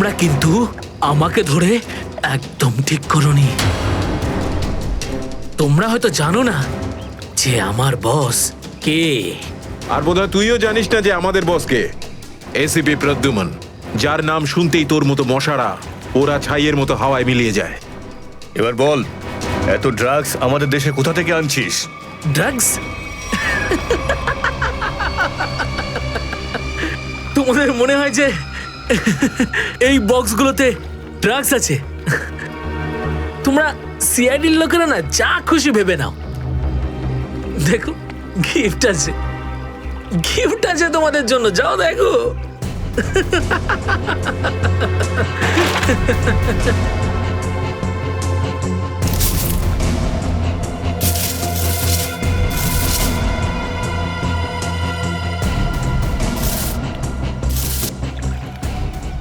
তোমরা কিন্তু আমাকে ধরে একদম ঠিক করোনি। তোমরা হয়তো জানো না যে আমার বস কে। আর বোধহয় তুইও জানিস না যে আমাদের বস কে। এসিপি প্রদ্যুমন, যার নাম শুনতেই তোর মতো মশারা ওরা ছাইয়ের মতো হাওয়ায় মিলিয়ে যায়। এবার বল, এত ড্রাগস আমাদের দেশে কোথা থেকে আনছিস? ড্রাগস? তোমাদের মনে হয় যে এই বক্সগুলোতে ড্রাগস আছে? তোমরা সিআইডির লোকেরা না যা খুশি ভেবে নাও। দেখো, গিফট আছে, গিফট আছে তোমাদের জন্য, যাও দেখো।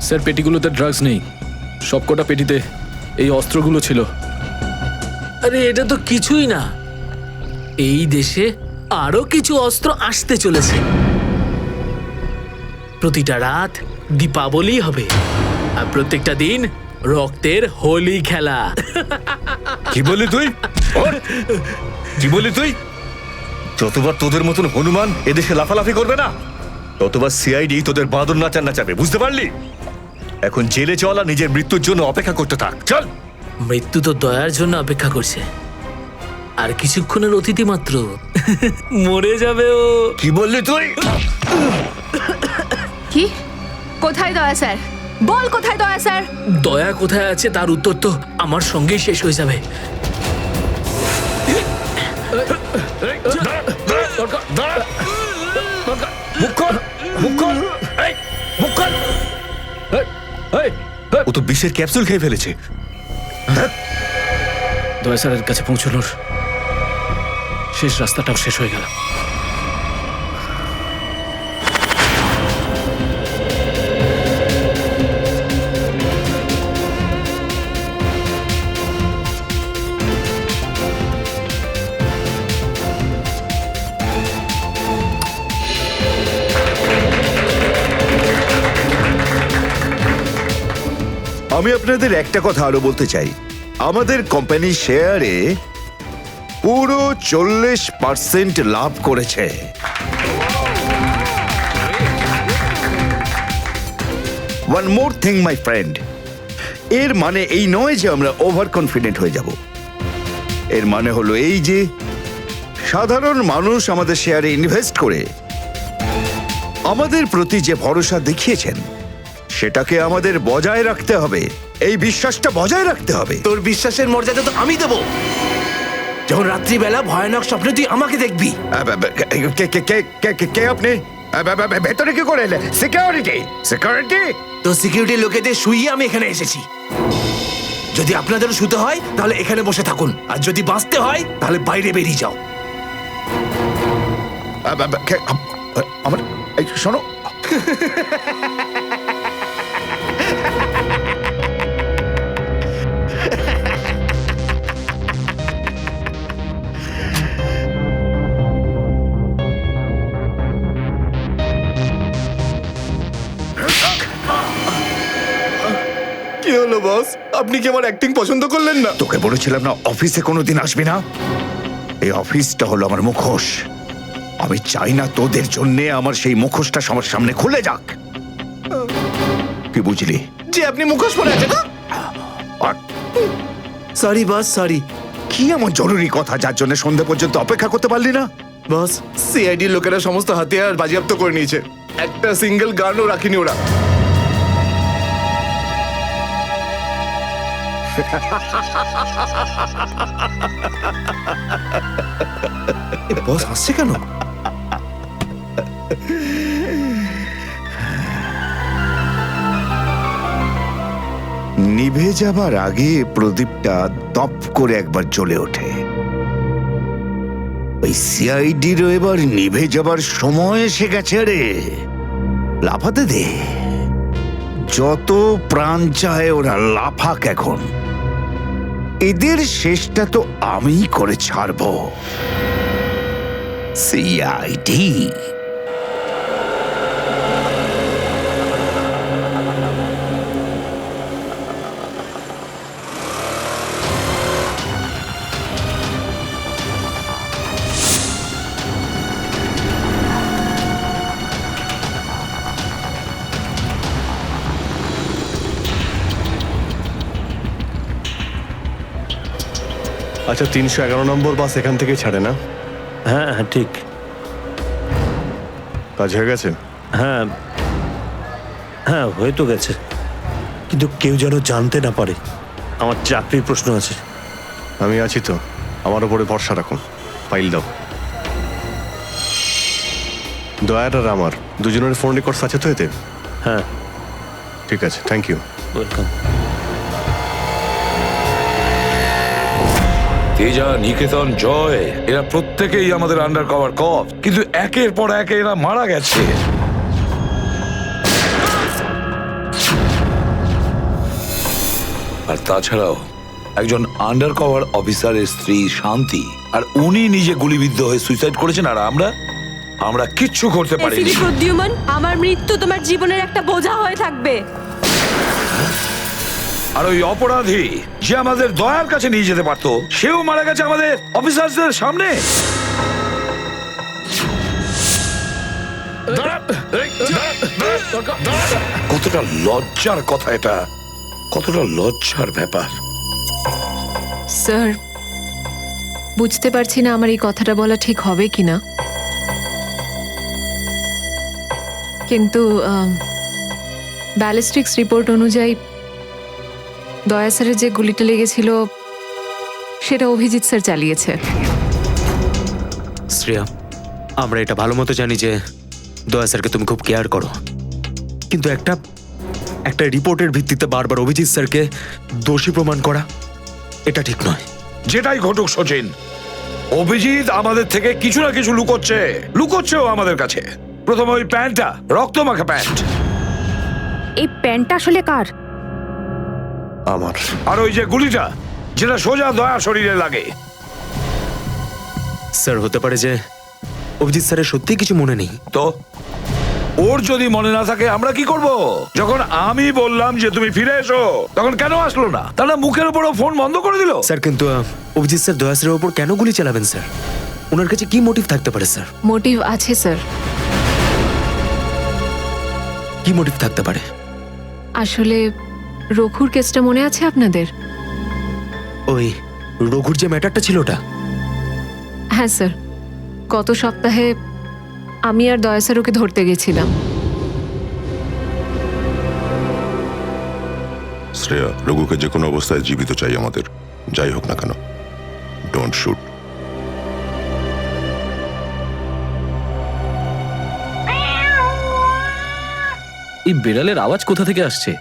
স্যার, পেটিগুলোতে ড্রাগস নেই, সবকটা পেটিতে এই অস্ত্রগুলো ছিল। আরে এটা তো কিছুই না, এই দেশে আরো কিছু অস্ত্র আসতে চলেছে। প্রতিটা রাত দীপাবলি হবে, আর প্রত্যেকটা দিন রক্তের হোলি খেলা। কি বললি তুই? কি বললি তুই? যতবার তোদের মতন হনুমান এদেশে লাফালাফি করবে না, ততবার সিআইডি তোদের বাঁদর নাচার নাচাবে, বুঝতে পারলি? এখন জেলে চল আর নিজের মৃত্যুর জন্য অপেক্ষা করতে থাক, চল। মৃত্যু তো দয়ার জন্য অপেক্ষা করছে, আর কিছুক্ষণের অতিথি মাত্র মরে যাবে ও। কি বললি তুই? কি? কোথায় দয়া স্যার? বল কোথায় দয়া স্যার? দয়া কোথায় আছে তার উত্তর তো আমার সঙ্গেই শেষ হয়ে যাবে। ও তো বিষের ক্যাপসুল খেয়ে ফেলেছে। দয়া স্যারের কাছে পৌঁছানোর শেষ রাস্তাটাও শেষ হয়ে গেল। আমি আপনাদের একটা কথা আরো বলতে চাই, আমাদের কোম্পানির শেয়ারে পুরো 40% লাভ করেছে। One more thing my friend, এর মানে এই নয় যে আমরা ওভার কনফিডেন্ট হয়ে যাব। এর মানে হলো এই যে সাধারণ মানুষ আমাদের শেয়ারে ইনভেস্ট করে আমাদের প্রতি যে ভরসা দেখিয়েছেন সেটাকে আমাদের বজায় রাখতে হবে। এই বিশ্বাসটা বজায় রাখতে হবে। তোর বিশ্বাসের মর্যাদা তো আমি দেবো যখন রাত্রিবেলা ভয়ানক স্বপ্নে তুই আমাকে দেখবি। কে আপনি? ভেতরে কি করে এলে? সিকিউরিটি? সিকিউরিটি? তো সিকিউরিটি লোকেদের শুইয়ে আমি এখানে এসেছি। যদি আপনাদেরও শুতে হয় তাহলে এখানে বসে থাকুন, আর যদি বাঁচতে হয় তাহলে বাইরে বেরিয়ে যাও। আমার শোনো, কি হলো বস? আপনি কি আমার অ্যাক্টিং পছন্দ করলেন না? তোকে বলেছিলাম না অফিসে কোনোদিন আসবি না? এই অফিসটা হলো আমার মুখোশ। আমি চাই না তোদের জন্যে আমার সেই মুখোশটা সবার সামনে খুলে যাক। কি বুঝলি? যে আপনি মুখোশ পরে আছেন। Sorry boss, sorry. কি এমন জরুরি কথা যার জন্য সন্ধ্যা পর্যন্ত অপেক্ষা করতে পারলি না? বস, সিআইডির লোকেরা সমস্ত হাতিয়ার বাজেয়াপ্ত করে নিয়েছে, একটা সিঙ্গেল গানও রাখিনি ওরা। বস হাসছে কেন? নিভে যাবার আগে প্রদীপটা দপ করে একবার জ্বলে ওঠে। ওই সিআইডিরও এবার নিভে যাবার সময় এসে গেছে রে। লাফাতে দে, যত প্রাণ চায় ওরা লাফাক এখন। এদের শেষটা তো আমি করে ছাড়বো। সিআইডি আচ্ছা 311 নম্বর বাস এখান থেকে ছাড়ে না? হ্যাঁ হ্যাঁ ঠিক। কাজ হয়ে গেছে? হ্যাঁ হ্যাঁ হয়ে তো গেছে, কিন্তু কেউ যেন জানতে না পারে। আমার চাকরির প্রশ্ন আছে। আমি আছি তো, আমার উপরে ভরসা রাখুন। ফাইল দাও। দয়ার আর আমার দুজনের ফোন রেকর্ডস আছে তো এতে? হ্যাঁ ঠিক আছে, থ্যাংক ইউ। ওয়েলকাম। তেজা, নিকেতন, জয় এরা প্রত্যেকেই আমাদের আন্ডার কভার কপ, কিন্তু একের পর এক এরা মারা গেছে। আর তাছাড়াও একজন আন্ডার কভার অফিসারের স্ত্রী শান্তি, আর উনি নিজে গুলিবিদ্ধ হয়ে সুইসাইড করেছেন, আর আমরা কিচ্ছু করতে পারিনি। এসিপি প্রদ্যুম্ন, আমার মৃত্যু তোমার জীবনের একটা বোঝা হয়ে থাকবে। আর ওই অপরাধী যে আমাদের দয়ার কাছে নিয়ে যেতে পারতো, সেও মারা গেছে আমাদের অফিসারদের সামনে। কতটা লজ্জার কথা এটা, কতটা লজ্জার ব্যাপার। স্যার, বুঝতে পারছি না আমার এই কথাটা বলা ঠিক হবে কিনা, কিন্তু ব্যালিস্টিক্স রিপোর্ট অনুযায়ী দয়া স্যারের যে গুলিটা লেগেছিল সেটা অভিজিৎ স্যার চালিয়েছে। শ্রেয়া, আমরা এটা ভালো মতো জানি যে দয়া স্যারকে তুমি খুব কেয়ার করো, কিন্তু একটা রিপোর্টের ভিত্তিতে বারবার অভিজিৎ স্যারকে দোষী প্রমাণ করা এটা ঠিক নয়। যেটাই ঘটুক সচিন, অভিজিৎ আমাদের থেকে কিছু না কিছু লুকোচ্ছেও আমাদের কাছে। প্রথমে ওই প্যান্টটা, রক্তমাখা প্যান্ট। এই প্যান্টটা আসলে কার? আমার। আর ওই যে গুলিটা, যেটা সোজা দয়া শরীরে লাগে। স্যার, হতে পারে যে অভিজিৎ স্যারের সত্যি কিছু মনে নেই। তো ওর যদি মনে না থাকে আমরা কি করব? যখন আমি বললাম যে তুমি ফিরে এসো, তখন কেন আসলো না? তাহলে মুখের উপরও ফোন বন্ধ করে দিল। স্যার, কিন্তু অভিজিৎ স্যার দয়া স্যারের ওপর কেন গুলি চালাবেন স্যার? ওনার কাছে কি মোটিভ থাকতে পারে স্যার? মোটিভ আছে স্যার। কি মোটিভ থাকতে পারে? আসলে রঘুর কেসটা মনে আছে আপনাদের? ওই রঘুর যে ম্যাটারটা ছিল ওটা? হ্যাঁ স্যার, গত সপ্তাহে আমি আর দয়া স্যার ওকে ধরতে গেছিলাম। শ্রেয়া, রঘুকে যে কোনো অবস্থায় জীবিত চাই আমাদের, যাই হোক না কেন। Don't shoot. এই বিড়ালের আওয়াজ কোথা থেকে আসছে?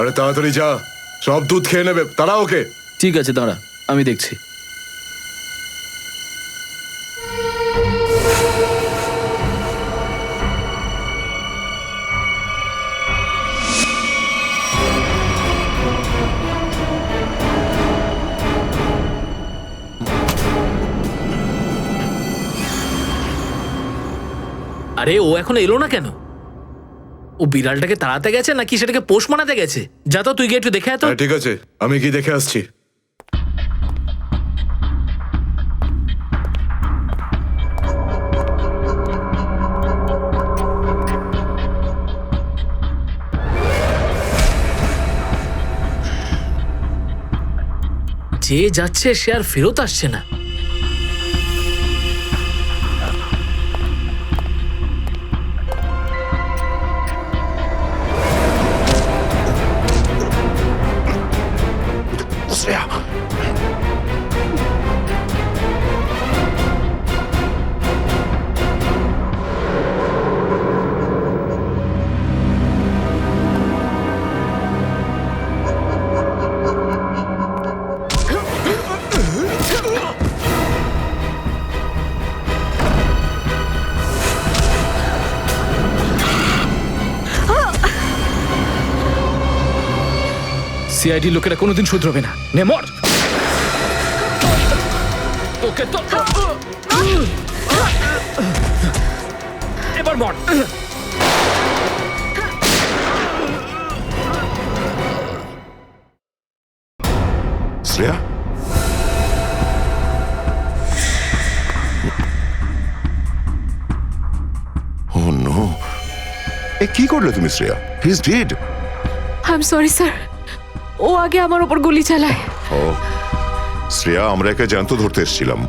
আরে তাড়াতাড়ি যা, সব দুধ খেয়ে নেবে, তারা ওকে। ঠিক আছে, দাঁড়া, আমি দেখছি। আরে ও এখন এলো না কেন? ও বিড়ালটাকে তাড়াতে গেছে নাকি সেটাকে পোষ মানাতে গেছে? যা তো, তুই গিয়ে একটু দেখে আয় তো। ঠিক আছে, আমি কি দেখে আসছি। যে যাচ্ছে সে আর ফেরত আসছে না। শ্রেয়া, সিআইডি লোকেরা কোনোদিন শুধরবে না। নে মর। ওকে তো এবার মর। শ্রেয়া, ও নো, এ কি করলে তুমি Shreya? He is dead. I am sorry sir, ও আগে আমার ওপর গুলি চালায়। ও শ্রেয়া, আমরা একে জ্যান্ত ধরতে এসেছিলাম।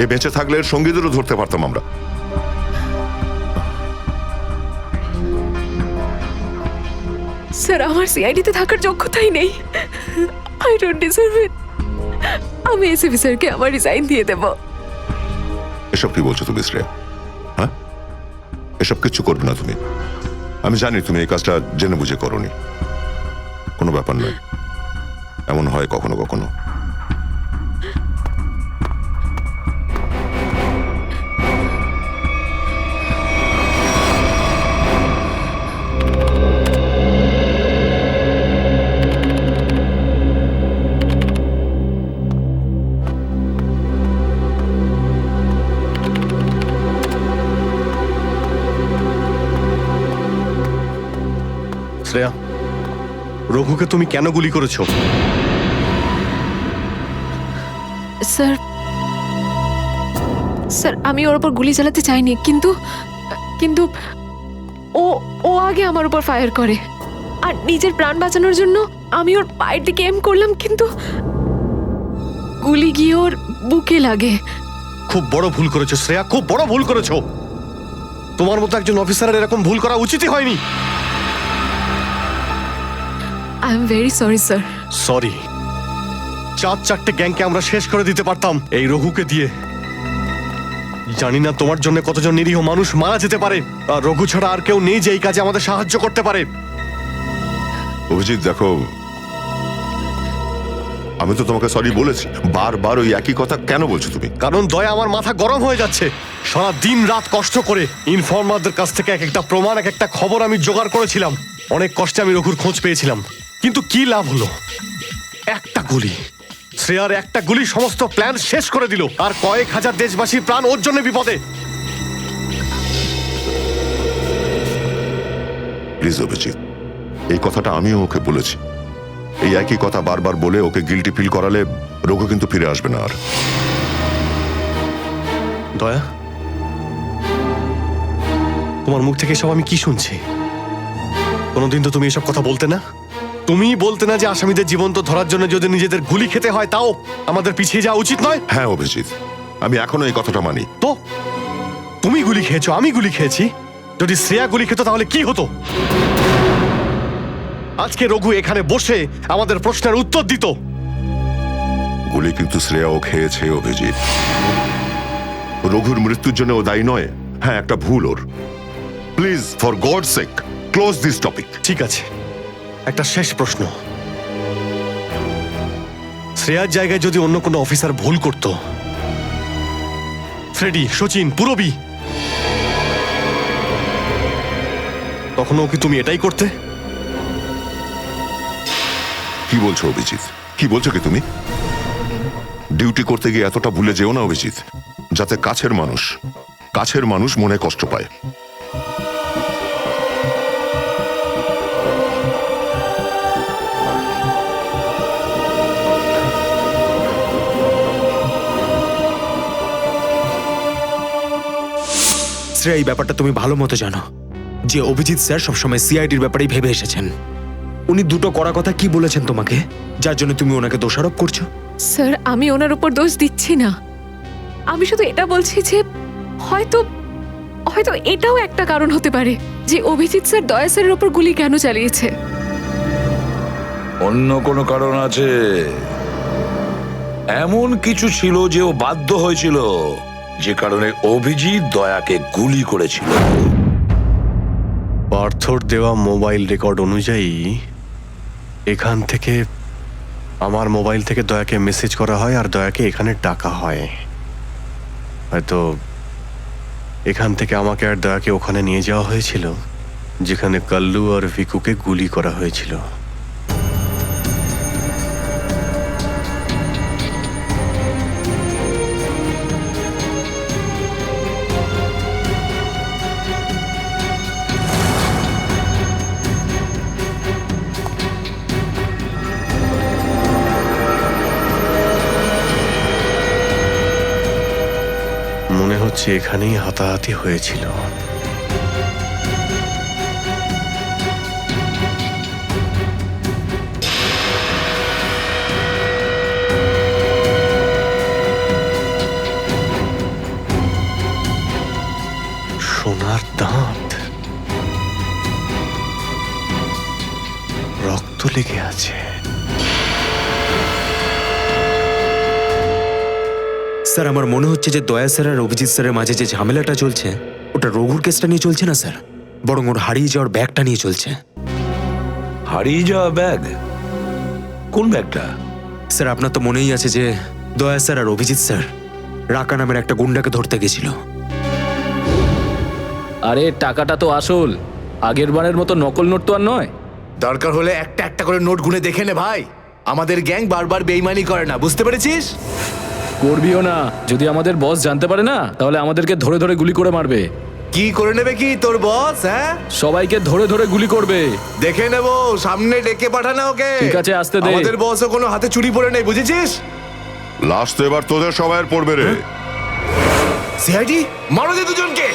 এ বেঁচে থাকলে এর সঙ্গীদেরও ধরতে পারতাম আমরা। স্যার, আমার সিআইডিতে থাকার যোগ্যতাই নেই। আই ডোন্ট ডিজার্ভ ইট। আমি এসিপি স্যারকে আমার রিজাইন দিয়ে দেব। এসব কি বলছো তুমি শ্রেয়া? হ্যাঁ, এসব কিচ্ছু করবে না তুমি। আমি জানি তুমি এই কাজটা জেনে বুঝে করোনি। কোনো ব্যাপার নয়, এমন হয় কখনো কখনো। শ্রেয়া, রঘুকে তুমি কেন গুলি করেছো? স্যার, স্যার আমি ওর উপর গুলি চালাতে চাইনি, কিন্তু কিন্তু ও ও আগে আমার উপর ফায়ার করে। আর নিজের প্রাণ বাঁচানোর জন্য আমি ওর পায়ের দিকে এম করলাম, কিন্তু গুলি গিয়ে ওর বুকে লাগে। খুব বড় ভুল করেছো শ্রেয়া, খুব বড় ভুল করেছো। তোমার মতো একজন অফিসারের এরকম ভুল করা উচিতই হয়নি। I am very sorry sir. Sorry? 4-4টে গ্যাংকে আমরা শেষ করে দিতে পারতাম এই রঘুকে দিয়ে। জানি না তোমার জন্য কতজন নিরীহ মানুষ মারা যেতে পারে, আর রঘু ছাড়া আর কেউ নেই যে এই কাজে আমাদের সাহায্য করতে পারে। অভিজিৎ দেখো, আমি তো তোমাকে সরি বলেছি। বারবার ওই একই কথা কেন বলছো তুমি? কারণ দয়া আমার মাথা গরম হয়ে যাচ্ছে। সারা দিন রাত কষ্ট করে ইনফর্মারদের কাছ থেকে এক একটা প্রমাণ, এক একটা খবর আমি জোগাড় করেছিলাম। অনেক কষ্টে আমি রঘুর খোঁজ পেয়েছিলাম, কিন্তু কি লাভ হলো? একটা গুলি, শ্রেয়ার একটা গুলি সমস্ত প্ল্যান শেষ করে দিল, আর কয়েক হাজার দেশবাসীর প্রাণ ওর জন্য বিপদে। প্লিজ অভিজিৎ, এই কথাটা আমিও ওকে বলেছি। এই একই কথা বারবার বলে ওকে গিল্টি ফিল করালে রঘু কিন্তু ফিরে আসবে না আর। দয়া, তোমার মুখ থেকে সব আমি কি শুনছি? কোনোদিন তো তুমি এসব কথা বলতে না। তুমি বলতে না যে আসামিদের জীবন্ত ধরার জন্য যদি নিজেদের গুলি খেতে হয় তাও আমাদের পিছিয়ে যাওয়া উচিত নয়। হ্যাঁ অভিজিৎ, আমি এখনো এই কথাটা মানি। তো তুমি গুলি খেয়েছো, আমি গুলি খেয়েছি। যদি শ্রেয়া গুলি খেত তাহলে কি হতো? আজকে রঘু এখানে বসে আমাদের প্রশ্নের উত্তর দিত। গুলি কিন্তু শ্রেয়াও খেয়েছে অভিজিৎ। রঘুর মৃত্যুর জন্য ও দায়ী নয়। হ্যাঁ, একটা ভুল ওর। Please, for God sake, close this topic. ঠিক আছে, একটা শেষ প্রশ্ন। শ্রেয়ার জায়গায় যদি অন্য কোনো অফিসার ভুল করত, ফ্রেডি, সচিন, পুরবী, তখনও কি তুমি এটাই করতে? কি বলছো অভিজিৎ? কি বলছো কি তুমি? ডিউটি করতে গিয়ে এতটা ভুলে যেও না অভিজিৎ, যাতে কাছের মানুষ মনে কষ্ট পায়। শ্রেয়া, এই ব্যাপারটা তুমি ভালো মতো জানো যে অভিজিৎ স্যার সবসময় সিআইডির ব্যাপারেই ভেবে এসেছেন। উনি দুটো কড়া কথা কি বলেছেন তোমাকে, যার জন্য তুমি ওনাকে দোষারোপ করছো? স্যার, আমি ওনার উপর দোষ দিচ্ছি না। আমি শুধু এটা বলছি যে হয়তো হয়তো এটাও একটা কারণ হতে পারে যে অভিজিৎ স্যার দয়া স্যারের উপর গুলি কেন চালিয়েছে। অন্য কোনো কারণ আছে? এমন কিছু ছিল যে ও বাধ্য হয়েছিল, যে কারণে অভিজিৎ দয়াকে গুলি করেছিল। পার্থর দেওয়া মোবাইল রেকর্ড অনুযায়ী এখান থেকে আমার মোবাইল থেকে দয়াকে মেসেজ করা হয় আর দয়াকে এখানে ডাকা হয়। হয়তো এখান থেকে আমাকে আর দয়াকে ওখানে নিয়ে যাওয়া হয়েছিল যেখানে কাল্লু আর ভিকুকে গুলি করা হয়েছিল। মনে হচ্ছে এখানেই হাতাহাতি হয়েছিল। সোনার দাঁত, রক্ত লেগে আছে। স্যার আমার মনে হচ্ছে যে দয়া স্যার আর অভিজিৎ স্যারের মাঝে যে ঝামেলাটা চলছে ওটা রঘুর কেসটা নিয়ে চলছে না স্যার, বরং ওর হারিয়ে যাওয়ার ব্যাগটা নিয়ে চলছে। হারিয়ে যাওয়া ব্যাগ? কোন ব্যাগটা? স্যার আপনার তো মনেই আছে যে দয়া স্যার আর অভিজিৎ স্যার রাকা নামের একটা গুন্ডাকে ধরতে গেছিল। আরে টাকাটা তো আসল, আগের বারের মতো নকল নোট তো আর নয়। দরকার হলে একটা একটা করে নোট গুনে দেখে নে ভাই। আমাদের গ্যাং বারবার বেইমানি করে না, বুঝতে পেরেছিস? করবিও না, যদি আমাদের বস জানতে পারে না তাহলে আমাদেরকে ধরে ধরে গুলি করে মারবে। কি করে নেবে কি তোর বস? হ্যাঁ, সবাইকে ধরে ধরে গুলি করবে। দেখে নেবো, সামনে ডেকে পাঠানা ওকে। ঠিক আছে, আসতে দে। আমাদের বসও কোনো হাতে চুরি পড়ে নেই, বুঝেছিস? লাস্ট তো এবার তোদের সবাইয়ের পড়বে রে। সিআইডি মারো দে দুজনকে।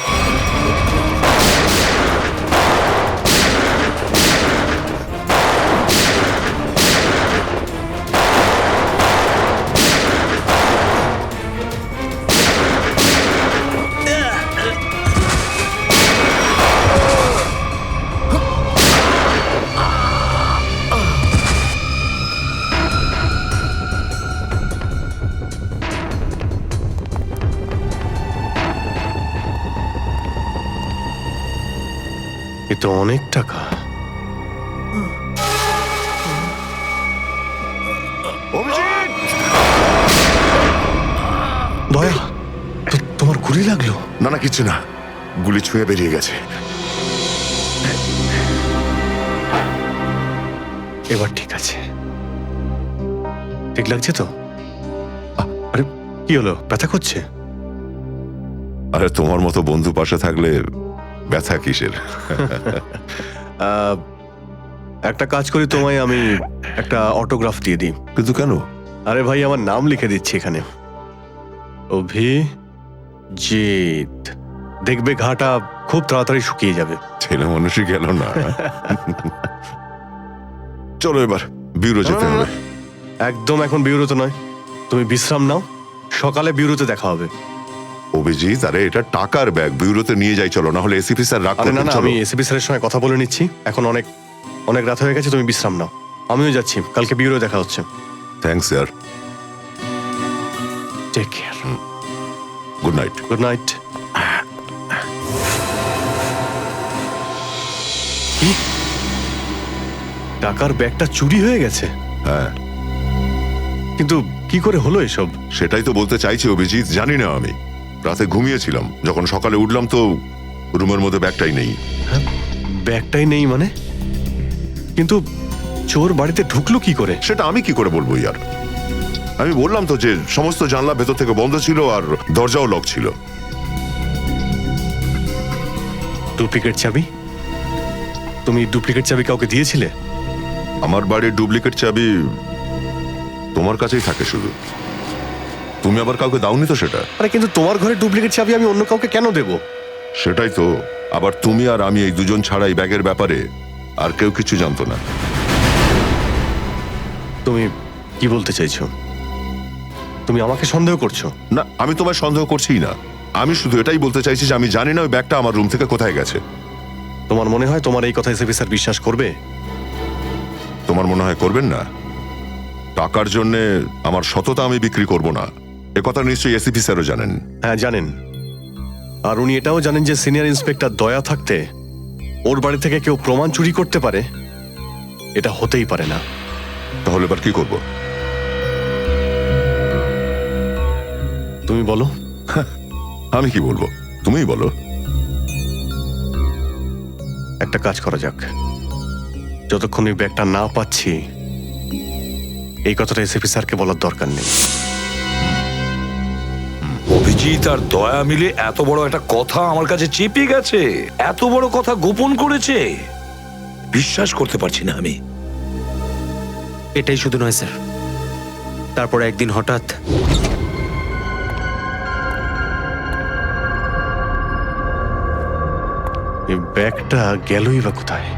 এ তো অনেক টাকা। দয়া, তোমার গুলি লাগলো? না না, কিছু না, গুলি ছুঁয়ে বেরিয়ে গেছে। এবার ঠিক আছে, ঠিক লাগছে তো? আরে কি হলো, ব্যথা করছে? আরে তোমার মতো বন্ধু পাশে থাকলে ব্যথা কিসের? একটা কাজ করি, তোমায় আমি একটা অটোগ্রাফ দিয়ে দিই। কিন্তু কেন? আরে ভাই, আমার নাম লিখে দিচ্ছি এখানে, অভিজিৎ। দেখবে ঘাটা খুব তাড়াতাড়ি শুকিয়ে যাবে। ছেলে মানুষই গেল না। চলো এবার বিউরো যেতে হবে। একদম এখন বিউরোতে নয়, তুমি বিশ্রাম নাও, সকালে বিউরোতে দেখা হবে। অভিজিৎ, আরে এটা টাকার ব্যাগ, বিউরোতে নিয়ে যাই চলো, না হলে এসিপি স্যার রাগ করবেন। না, আমি এসিপি স্যারের সঙ্গে কথা বলে নিচ্ছি, এখন অনেক অনেক রাত হয়ে গেছে, তুমি বিশ্রাম নাও। আমিও যাচ্ছি, কালকে বিউরো দেখা হচ্ছে। Thanks sir. Take care. Good night. Good night. টাকার ব্যাগটা চুরি হয়ে গেছে? হ্যাঁ। কিন্তু কি করে হলো এসব? সেটাই তো বলতে চাইছি অভিজিৎ, জানি না। আমি রাতে ঘুমিয়েছিলাম, যখন সকালে উঠলাম তো রুমের মধ্যে ব্যাগটাই নেই। ব্যাগটাই নেই মানে? কিন্তু চোর বাড়িতে ঢুকলো কি করে? সেটা আমি কি করে বলবো ইয়ার? আমি বললাম তো যে সমস্ত জানলা ভেতর থেকে বন্ধ ছিল আর দরজাও লক ছিল। ডুপ্লিকেট চাবি? তুমি ডুপ্লিকেট চাবি কাউকে দিয়েছিলে? আমার বাড়ির ডুপ্লিকেট চাবি তোমার কাছেই থাকে শুধু, তুমি আবার কাউকে দাওনি তো সেটা। আরে কিন্তু তোমার ঘরে ডুপ্লিকেট চাবি আমি অন্য কাউকে কেন দেব? সেটাই তো, আবার তুমি আর আমি এই দুজন ছাড়া এই ব্যাগের ব্যাপারে আর কেউ কিছু জানতো না। তুমি কি বলতে চাইছো? তুমি আমাকে সন্দেহ করছো? না, আমি তোমায় সন্দেহ করছিই না, আমি শুধু এটাই বলতে চাইছি যে আমি জানি না ওই ব্যাগটা আমার রুম থেকে কোথায় গেছে। তোমার মনে হয় তোমার এই কথা এসএপি স্যার বিশ্বাস করবে? তোমার মনে হয় করবেন না? টাকার জন্য আমার সততা আমি বিক্রি করব না, এ কথা নিশ্চয়ই এসিপি স্যারও জানেন। হ্যাঁ জানেন, আর উনি এটাও জানেন যে সিনিয়র ইন্সপেক্টর দয়া থাকতে ওর বাড়ি থেকে কেউ প্রমাণ চুরি করতে পারে, এটা হতেই পারে না। তাহলে এবার কি করব? তুমি বলো। আমি কি বলবো, তুমিই বলো। একটা কাজ করা যাক, যতক্ষণ ওই ব্যাগটা না পাচ্ছি এই কথাটা এসএপি স্যারকে বলার দরকার নেই। অভিজিৎ আর দয়া মিলে এত বড় একটা কথা আমার কাছে চেপে গেছে, এত বড় কথা গোপন করেছে, বিশ্বাস করতে পারছি না আমি। এটাই শুধু নয় স্যার, তারপর একদিন হঠাৎ এই ব্যাগটা গেলই বা কোথায়?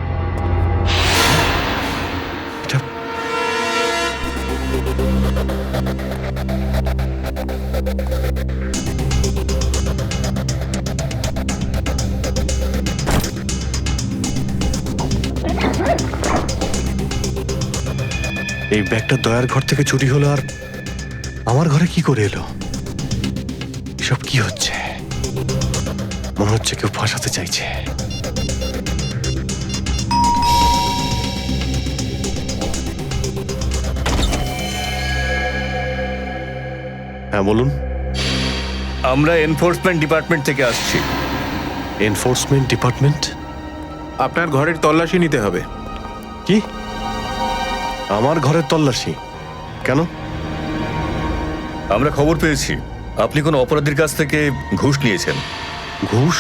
এই ব্যাগটা দয়ার ঘর থেকে চুরি হলো আর আমার ঘরে কি করে এলো? এসব কি হচ্ছে? মনে হচ্ছে কেউ ফাঁসাতে চাইছে। হ্যাঁ বলুন। আমরা এনফোর্সমেন্ট ডিপার্টমেন্ট থেকে আসছি। Enforcement department? আপনার ঘরের তল্লাশি নিতে হবে। কি? আমার ঘরের তল্লাশি কেন? আমরা খবর পেয়েছি আপনি কোনো অপরাধীর কাছ থেকে ঘুষ নিয়েছেন। ঘুষ?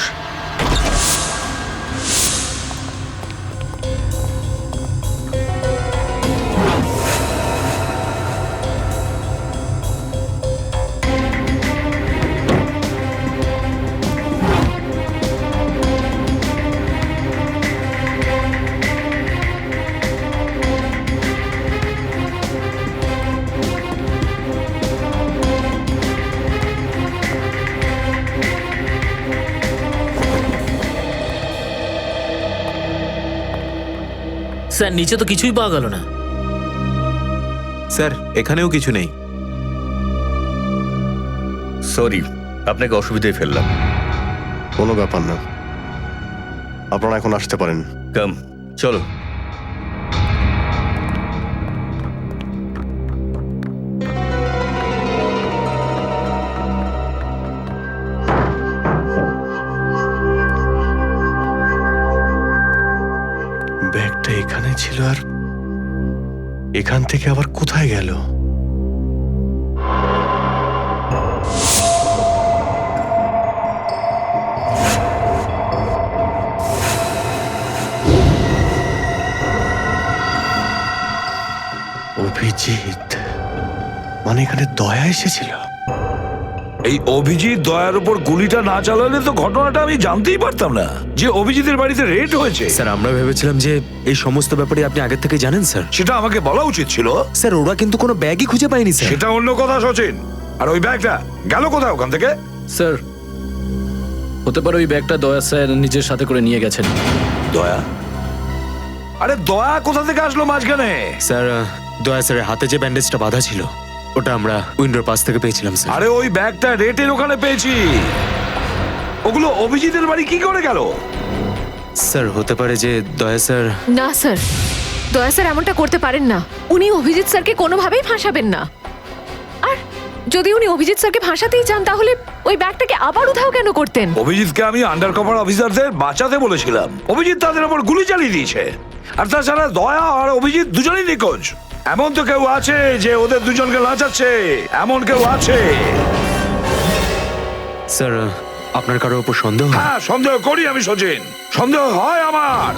স্যার নিচে তো কিছুই পাওয়া গেল না। স্যার এখানেও কিছু নেই। সরি, আপনাকে অসুবিধায় ফেললাম। কোনো ব্যাপার না, আপনারা এখন আসতে পারেন। কাম, চলো। ব্যাগটা এখানে ছিল আর এখান থেকে আবার কোথায় গেল? অভিজিৎ, মানে এখানে দয়া এসেছিল? এই অভিজিৎ দয়ার উপর গুলিটা না চালালে তো ঘটনাটা আমি জানতেই পারতাম না যে অভিজিতের বাড়িতে রেড হয়েছে। স্যার আমরা ভেবেছিলাম যে এই সমস্ত ব্যাপারে আপনি আগে থেকে জানেন স্যার। সেটা আমাকে বলা উচিত ছিল। স্যার ওরা কিন্তু কোনো ব্যাগই খুঁজে পায়নি স্যার। সেটা অন্য কথা সচিন। আর ওই ব্যাগটা গেল কোথায় ওখান থেকে? স্যার হতে পারে ওই ব্যাগটা দয়া স্যার নিজের সাথে করে নিয়ে গেছেন। দয়া? আরে দয়া কোথা থেকে আসলো মাঝখানে? স্যার দয়া স্যারের হাতে যে ব্যান্ডেজটা বাঁধা ছিল ওটা আমরা উইন্ডোর পাশ থেকে পেয়েছিলাম স্যার। আরে ওই ব্যাগটা রেটের ওখানে পেয়েছি। ওগুলো অভিজিতের বাড়ি কি করে গেল? স্যার হতে পারে যে দয়া স্যার। না স্যার, দয়া স্যার এমনটা করতে পারেন না। উনি অভিজিৎ স্যারকে কোনোভাবেই ফাঁসাবেন না। আর যদি উনি অভিজিৎ স্যারকে ফাঁসাতেই চান তাহলে ওই ব্যাগটাকে আবার উধাও কেন করতেন? অভিজিৎকে আমি আন্ডার কভার অফিসারদের বাঁচাতে বলেছিলাম। অভিজিৎ তাদের উপর গুলি চালিয়ে দিয়েছে। আর তাছাড়া দয়া আর অভিজিৎ দুজনেই নিখোঁজ। এমন তো কেউ আছে যে ওদের দুজনকে লাচাচ্ছে, এমন কেউ আছে? স্যার আপনার কারোর উপর সন্দেহ? হ্যাঁ সন্দেহ করি আমি সচিন, সন্দেহ হয় আমার।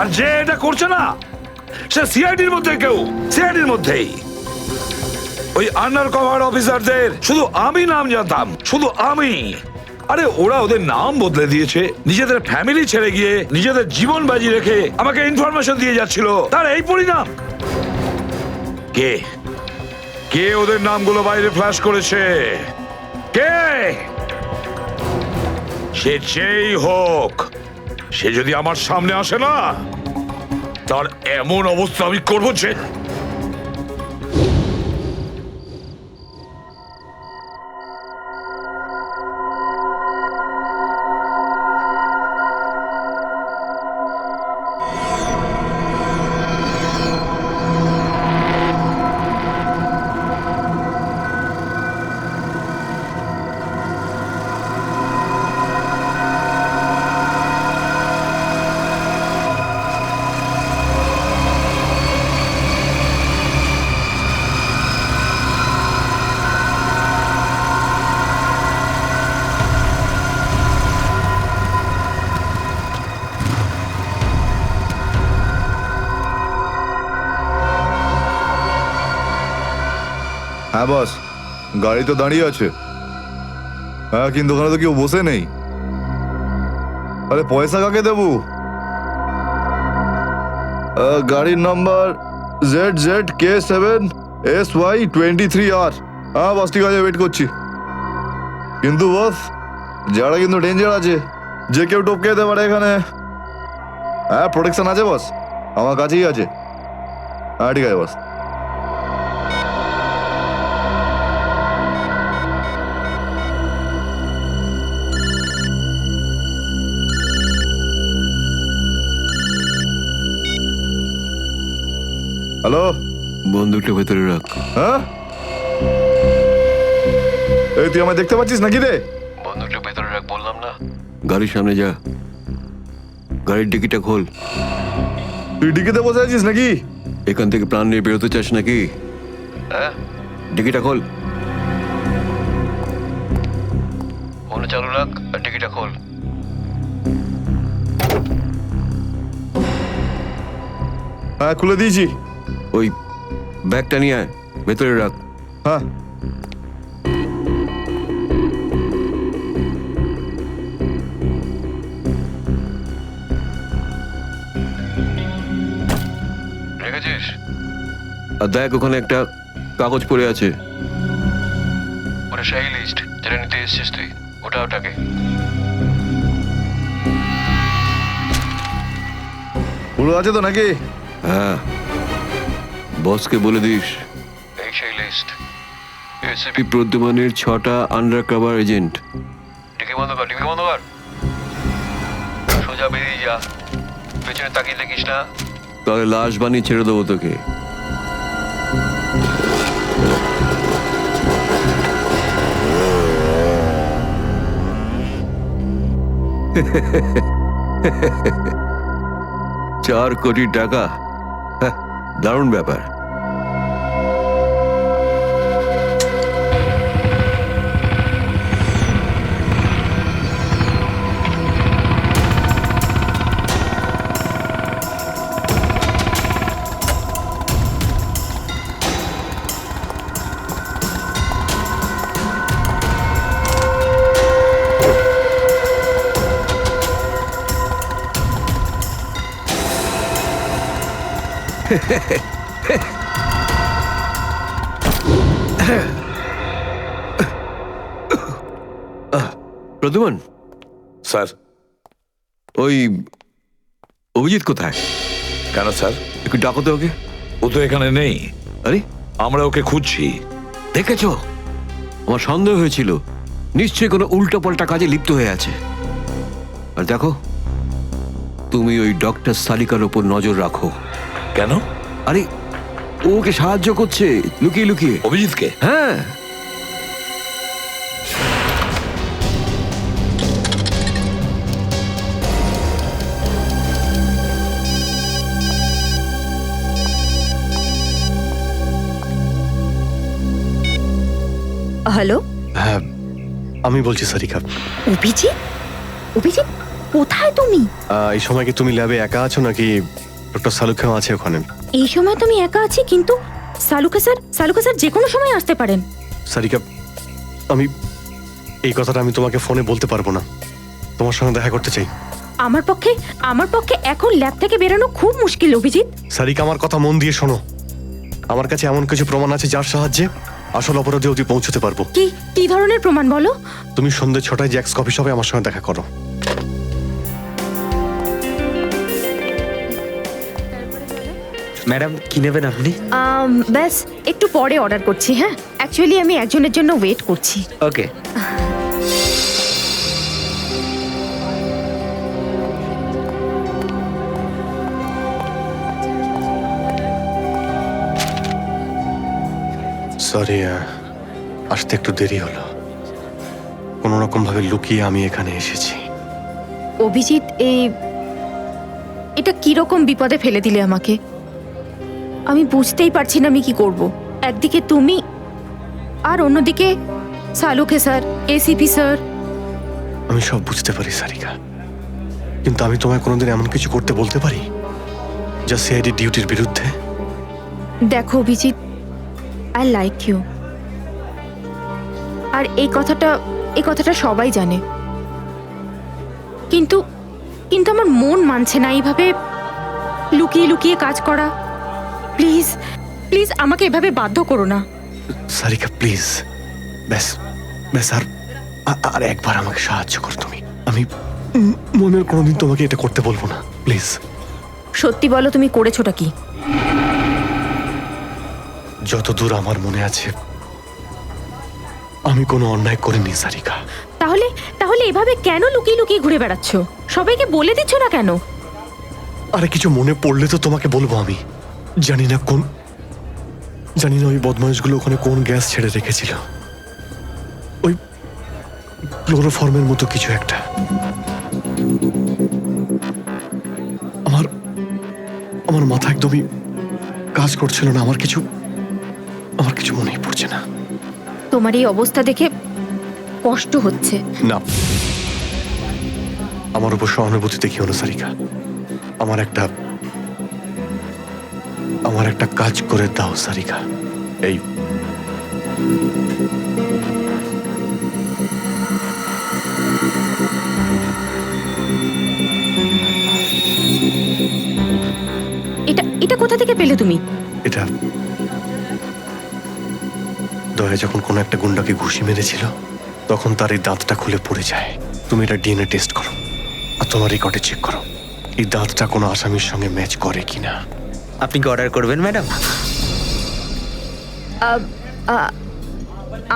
আর যে এটা করছে না সে সিআইডির মধ্যে কেউ, সিআইডির মধ্যেই। ওই আন্ডার কভার অফিসারদের শুধু আমি নাম জানতাম, শুধু আমি। আরে ওরা ওদের নাম বদলে দিয়েছে, নিজেদের ফ্যামিলি ছেড়ে গিয়ে নিজেদের জীবন বাজি রেখে আমাকে ইনফরমেশন দিয়ে যাচ্ছিল। তার এই পরিণাম। কে কে ওদের নামগুলো বাইরে ফ্ল্যাশ করেছে? কে? সে যেই হোক, সে যদি আমার সামনে আসে না, তার এমন অবস্থা আমি করবো যে। হ্যাঁ বস, গাড়ি তো দাঁড়িয়ে আছে। হ্যাঁ কিন্তু ওখানে তো কেউ বসে নেই। আরে পয়সা কাকে দেবো? গাড়ির নাম্বার ZZK7SY23R। হ্যাঁ বস ঠিক আছে, ওয়েট করছি। কিন্তু বস যারা কিন্তু ডেঞ্জার আছে, যে কেউ টপকে যেতে পারে এখানে। হ্যাঁ প্রোটেকশন আছে বস, আমার কাছেই আছে। হ্যাঁ ঠিক আছে বস। হ্যালো, বন্দুকটা ভেতরে রাখ। হ্যাঁ এই তুই আমায় দেখতে পাচ্ছিস নাকি রে? বন্দুকটা ভেতরে রাখ বললাম না। গাড়ির সামনে যা, গাড়ির ডিকিটা খোল। তুই ডিকিতে বসে আছিস নাকি? এখান থেকে প্রাণ নিয়ে বেরোতে চাস নাকি? ডিকিটা খোল। ফোন চালু রাখ আর ডিকিটা খোল। হ্যাঁ খুলে দিয়েছি। ওই ব্যাগটা নিয়ে আয়, ভেতরে রাখ। হ্যাঁ রেখেছিস? আর দেখ ওখানে একটা কাগজ পড়ে আছে, ওটা সেই লিস্ট যেটা নিতে এসেছিস তুই। ওটাকে পুরো আছে তো নাকি? হ্যাঁ, বসকে বলে দিস এই সেই লিস্ট। এসিপি প্রদ্যুমানের 6টা আন্ডার কভার এজেন্ট। ডিকি বন্ধ কর, ডিকি বন্ধ কর। সোজা বেরিয়ে যা, পেছনে তাকিয়ে দেখিস না, তাহলে লাশ বানিয়ে ছেড়ে দেবো তোকে। $4 কোটি, দারুণ ব্যাপার। প্রদ্যুমান স্যার। ওই অভিজিৎ কোথায়? কেন স্যার? একটু ডাকো তো ওকে। ও তো এখানে নেই। আরে আমরা ওকে খুঁজছি। দেখেছো, আমার সন্দেহ হয়েছিল নিশ্চয়ই কোনো উল্টো পাল্টা কাজে লিপ্ত হয়ে আছে। আর দেখো, তুমি ওই ডক্টর সালিকার ওপর নজর রাখো। কেন? আরে ও ওকে সাহায্য করছে লুকিয়ে লুকিয়ে। অভিজিৎকে? হ্যাঁ। হ্যালো, হ্যাঁ আমি বলছি সারিকা। অভিজিৎ? অভিজিৎ কোথায় তুমি? এই সময় কি তুমি ল্যাবে একা আছো নাকি ডক্টর সালুখাও আছে ওখানে? এই সময় তুমি একা আছি, কিন্তু সালুকা স্যার যে কোনো সময় আসতে পারেন। সারিকা, আমি এই কথাটা আমি তোমাকে ফোনে বলতে পারবো না। তোমার সঙ্গে দেখা করতে চাই। আমার পক্ষে এখন ল্যাব থেকে বেরোনো খুব মুশকিল অভিজিৎ। সারিকা, আমার কথা মন দিয়ে শোনো। আমার কাছে এমন কিছু প্রমাণ আছে যার সাহায্যে আসল অপরাধী অবধি পৌঁছতে পারবো। কি ধরনের প্রমাণ বলো? তুমি সন্ধ্যে 6টায় জ্যাক্স কফি শপে আমার সঙ্গে দেখা করো। ম্যাডাম কি নেবেন আপনি? ব্যাস একটু পরে অর্ডার করছি। হ্যাঁ, অ্যাকচুয়ালি আমি একজনের জন্য ওয়েট করছি। ওকে। সরি, আসতে একটু দেরি হলো। কোনো রকম ভাবে লুকিয়ে আমি এখানে এসেছি। অভিজিৎ, এটা কিরকম বিপদে ফেলে দিলে আমাকে। আমি বুঝতেই পারছি না আমি কি করব। একদিকে তুমি আর অন্যদিকে সালুকে স্যার, এসিপি স্যার। আমি সব বুঝতে পারি সারিকা, কিন্তু আমি তোমায় কোনোদিন এমন কিছু করতে বলতে পারি যা সিআইডি ডিউটির বিরুদ্ধে? দেখো অভিজিৎ, আই লাইক ইউ, আর এই কথাটা সবাই জানে, কিন্তু আমার মন মানছে না এইভাবে লুকিয়ে লুকিয়ে কাজ করা। প্লিজ প্লিজ আমাকে এভাবে বাধ্য করো না। সারিকা প্লিজ, ব্যাস ব্যাস আর একবার আমাকে সাহায্য করো তুমি। আমি মনের কোনোদিন তোমাকে এটা করতে বলবো না, প্লিজ। সত্যি বলো, তুমি করেছোটা কি? যতদূর আমার মনে আছে আমি কোনো অন্যায় করিনি সারিকা। তাহলে এভাবে কেন লুকিয়ে লুকিয়ে ঘুরে বেড়াচ্ছ? সবাইকে বলে দিচ্ছ না কেন? আরে কিছু মনে পড়লে তো তোমাকে বলবো আমি। জানি না ওই বদমাইশগুলো ওখানে কোন গ্যাস ছেড়ে রেখেছিল। ওই ক্লোরোফর্মের মতো কিছু একটা। আমার মাথা একদমই কাজ করছিল না। আমার কিছু মনেই পড়ছে না। তোমার এই অবস্থা দেখে কষ্ট হচ্ছে। না, আমার উপর সহানুভূতি দেখিও না সারিকা। আমার একটা কাজ করে দাও সারিকা। এই এটা কোথা থেকে পেলে তুমি? এটা দয়া যখন কোনো একটা গুন্ডাকে ঘুষি মেরেছিল তখন তার এই দাঁতটা খুলে পড়ে যায়। তুমি এটা ডিএনএ টেস্ট করো আর তোমার রেকর্ডে চেক করো এই দাঁতটা কোনো আসামির সঙ্গে ম্যাচ করে কিনা। আপনি কি অর্ডার করবেন ম্যাডাম?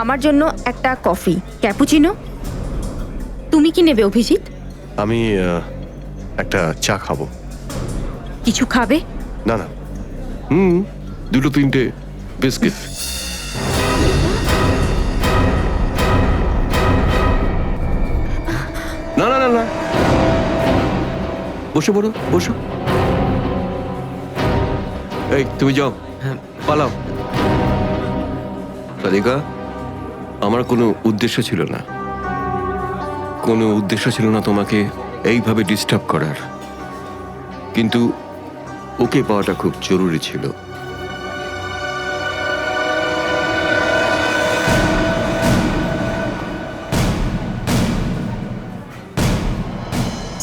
আমার জন্য একটা কফি ক্যাপুচিনো। তুমি কি নেবে অভিজিৎ? আমি একটা চা খাবো। কিছু খাবে? না না, দুটো তিনটে বিস্কিট। না না না না, বসে পড়ো, বসো। এই তুমি যাও, পালাও। রাধিকা, আমার কোনো উদ্দেশ্য ছিল না তোমাকে এইভাবে ডিস্টার্ব করার, কিন্তু ওকে পাওয়াটা খুব জরুরি ছিল।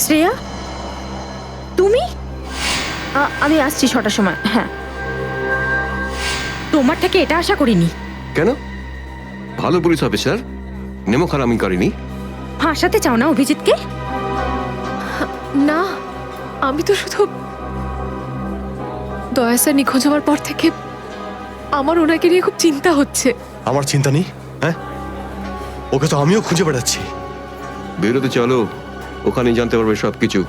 শ্রেয়া, তুমি? আমি আসছি 6টার সময়। হ্যাঁ, তোমার থেকে এটা আশা করিনি। কেন? ভালো পুলিশ অফিসার, নেমো খারামি করিনি। ফাঁসাতে চাও না অভিজিৎকে? না, আমি তো শুধু দয়া স্যার নিখোঁজ হওয়ার পর থেকে আমার ওনাকে নিয়ে খুব চিন্তা হচ্ছে। আমার চিন্তা নেই। হ্যাঁ, ওকে তো আমিও খুঁজে বেড়াচ্ছি। বেরোতে চলো, ওখানে জানতে পারবে সবকিছু।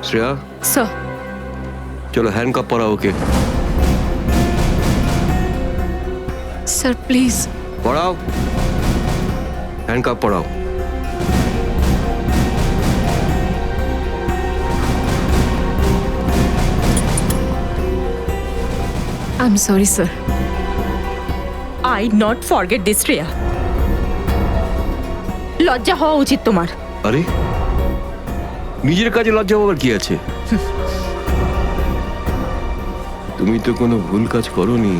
শ্রেয়া, স্যার। চলো হ্যান্ডকাপ পরাও ওকে। Sir please. পড়াও, হ্যান্ডকাপ পরাও। I am sorry sir. I not forget this Shreya. লজ্জা হওয়া উচিত তোমার। আরে, নিজের কাজে লজ্জা পাওয়ার কি আছে? তুমি তো কোনো ভুল কাজ করোনি।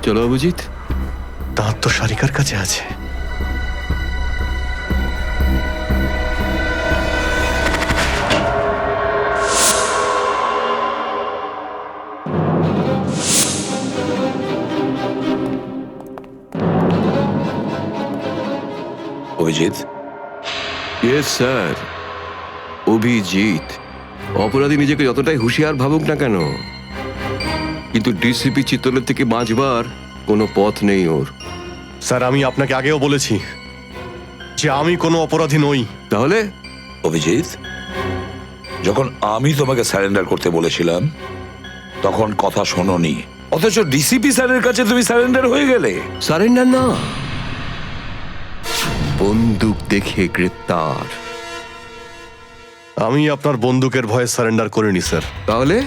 চলো অভিজিৎ। দাঁত তো সারিকার কাছে আছে। অভিজিৎ? Yes sir, Abhijit. অপরাধী নিজেকে যতটাই হুঁশিয়ার ভাবুক না কেন, কিন্তু ডিসিপি চিত্তলের থেকে বাঁচবার কোনো পথ নেই ওর। স্যার, আমি আপনাকে আগেও বলেছি যে আমি কোনো অপরাধী নই। তাহলে? অভিজিৎ, যখন আমি তোমাকে সারেন্ডার করতে বলেছিলাম তখন কথা শোনোনি, অথচ ডিসিপি স্যারের কাছে তুমি সারেন্ডার হয়ে গেলে। সারেন্ডার না, বন্দুক দেখে গ্রেপ্তার। আমি আপনার বন্দুকের ভয়ে সারেন্ডার করিনি স্যার। তাহলে?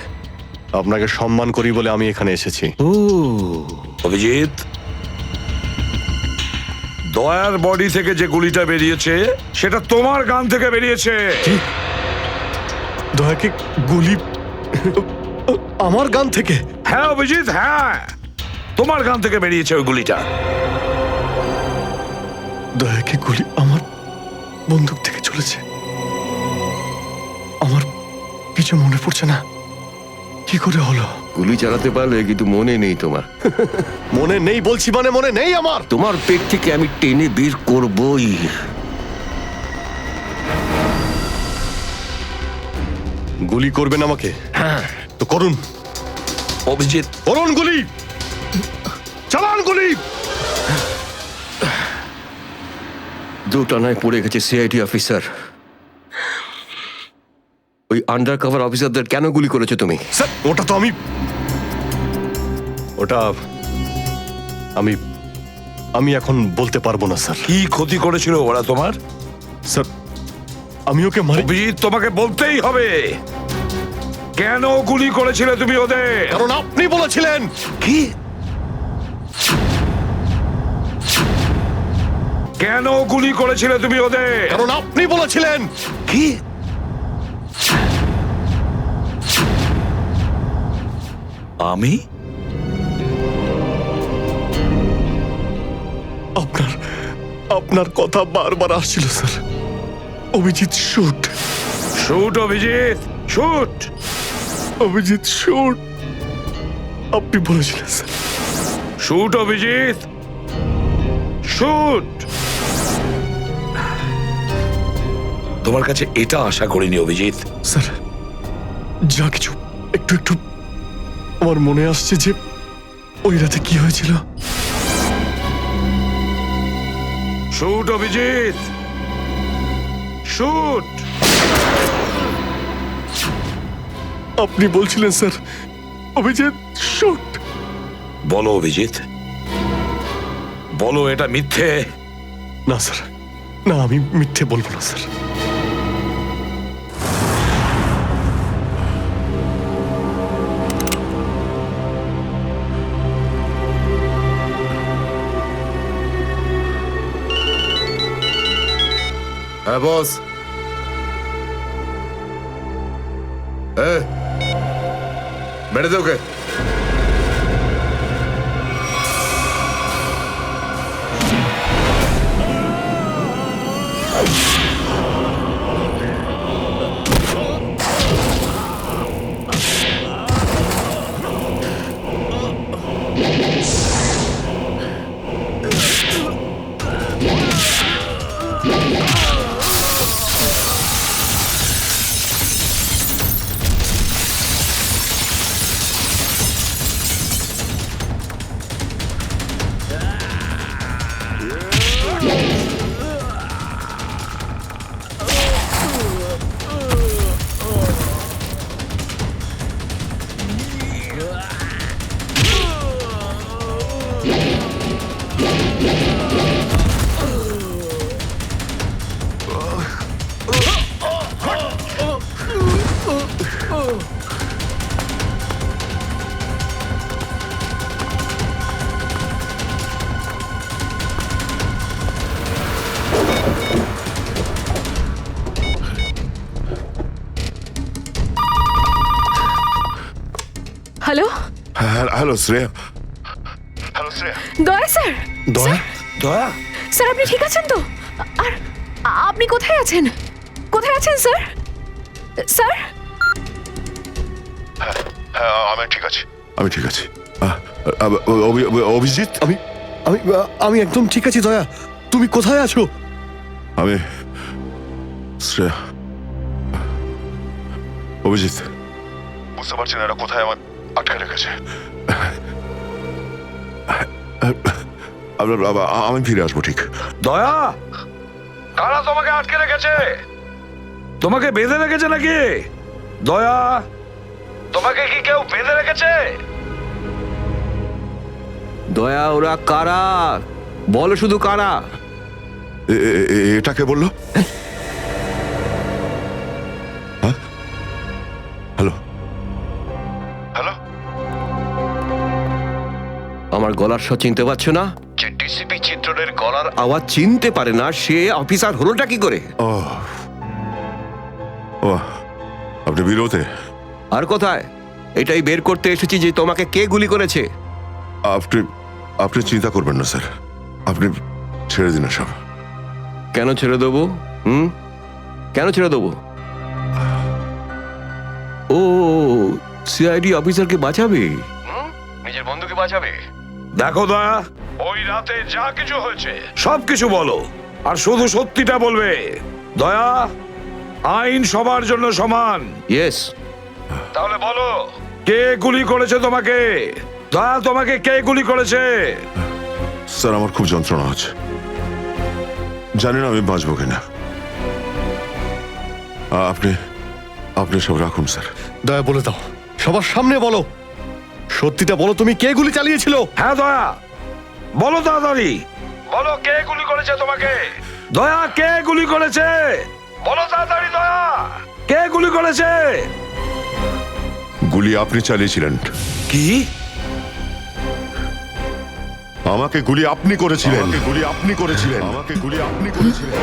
আপনাকে সম্মান করি বলে আমি এখানে এসেছি। ও অভিজিৎ, দয়ার বডি থেকে যে গুলিটা বেরিয়েছে সেটা তোমার গান থেকে বেরিয়েছে। দয়াকে গুলি আমার গান থেকে? হ্যাঁ অভিজিৎ, হ্যাঁ, তোমার গান থেকে বেরিয়েছে ওই গুলিটা। দয়াকে গুলি আমার বন্দুক থেকে চলেছে? আমার কিছু মনে পড়ছে না, কি করে হলো? গুলি চালাতে পারলে, কিন্তু মনে নেই তোমার। মনে নেই বলছি মানে মনে নেই আমার। তোমার পেট থেকে আমি টেনে বের করবই। গুলি করবেন আমাকে? হ্যাঁ তো করুন অভিজিৎ, করুন গুলি, চালান গুলি। দুটানায় পড়ে গেছে সিআইডি অফিসার। ওই আন্ডার কভার অফিসারদের কেন গুলি করেছো তুমি? স্যার ওটা তো ওটা আমি এখন বলতে পারবো না স্যার। কি ক্ষতি করেছিল ওরা তোমার? স্যার আমি ওকে মারি। অভিজিৎ, তোমাকে বলতেই হবে কেন গুলি করেছিলে তুমি ওদের। কারণ আপনি বলেছিলেন। কি? কেন গুলি করেছিলে তুমি ওদের? কারণ আপনি বলেছিলেন। কি? আমি? আপনার কথা বারবার আসছিল sir. Abhijit shoot. Shoot Abhijit, shoot. Abhijit shoot. আপনি বলেছিলেন স্যার। Shoot Abhijit, shoot. তোমার কাছে এটা আশা করিনি অভিজিৎ। স্যার যা কিছু একটু একটু আমার মনে আসছে যে ওই রাতে কি হয়েছিল। Shoot Abhijit, shoot. আপনি বলছিলেন স্যার অভিজিৎ শুট। বলো অভিজিৎ, বলো এটা মিথ্যে। না স্যার, না আমি মিথ্যে বলবো না স্যার। হ্যাঁ বস। বেড়ে দে ওকে। Hello hello Shreya. Daya sir. দয়া? দয়া? স্যার আপনি ঠিক আছেন তো? আর আপনি কোথায় আছেন? কোথায় আছেন স্যার? স্যার হ্যাঁ আমি ঠিক আছি, আমি ঠিক আছি। অভিজিৎ, আমি আমি আমি একদম ঠিক আছি। দয়া তুমি কোথায় আছো? আমি শ্রেয়া। অভিজিৎ, বুঝতে পারছি না এরা কোথায় আমার আটকে রেখেছে। আমি ফিরে আসবো ঠিক। দয়া, কারা তোমাকে আটকে রেখেছে? তোমাকে বেঁধে রেখেছে নাকি? দয়া, তোমাকে কি কেউ বেঁধে রেখেছে? দয়া ওরা কারা? বলো শুধু কারা। এটাকে বললো? হ্যাঁ হ্যালো হ্যালো, আমার গলার স্বর চিনতে পারছো না? যে ডিসিপি চিত্রনের গলার আওয়াজ চিনতে পারে না সে অফিসার হলোটা কি করে? ও ও, আপনি বিরোধে? আর কোথায়? এটাই বের করতে এসেছি যে তোমাকে কে গুলি করেছে। আপনি আপনি চিন্তা করবেন না স্যার, আপনি ছেড়ে দিন সব। কেন ছেড়ে দেবো? কেন ছেড়ে দেবো? ও সিআইডি অফিসারকে বাঁচাবে, নিজের বন্ধুকে বাঁচাবে। দেখো দয়া, ওই রাতে যা কিছু হয়েছে সবকিছু বলো, আর শুধু সত্যিটা বলবে। দয়া, আইন সবার জন্য সমান। ইয়েস। তাহলে বলো, কে গুলি করেছে তোমাকে? দয়া, তোমাকে কে গুলি করেছে? স্যার আমার খুব যন্ত্রণা হচ্ছে, জানি না আমি বাঁচবো কিনা। আপনি আপনি সব রাখুন স্যার। দয়া বলে দাও, সবার সামনে বলো, সত্যিটা বলো, তুমি কে গুলি চালিয়েছিল? হ্যাঁ দয়া, বলো তাড়াতাড়ি, বলো কে গুলি করেছে তোমাকে? দয়া, কে গুলি করেছে? বলো তাড়াতাড়ি দয়া, কে গুলি করেছে? গুলি আপনি চালিয়েছিলেন। কি? আমাকে গুলি আপনি করেছিলেন। আমাকে গুলি আপনি করেছিলেন।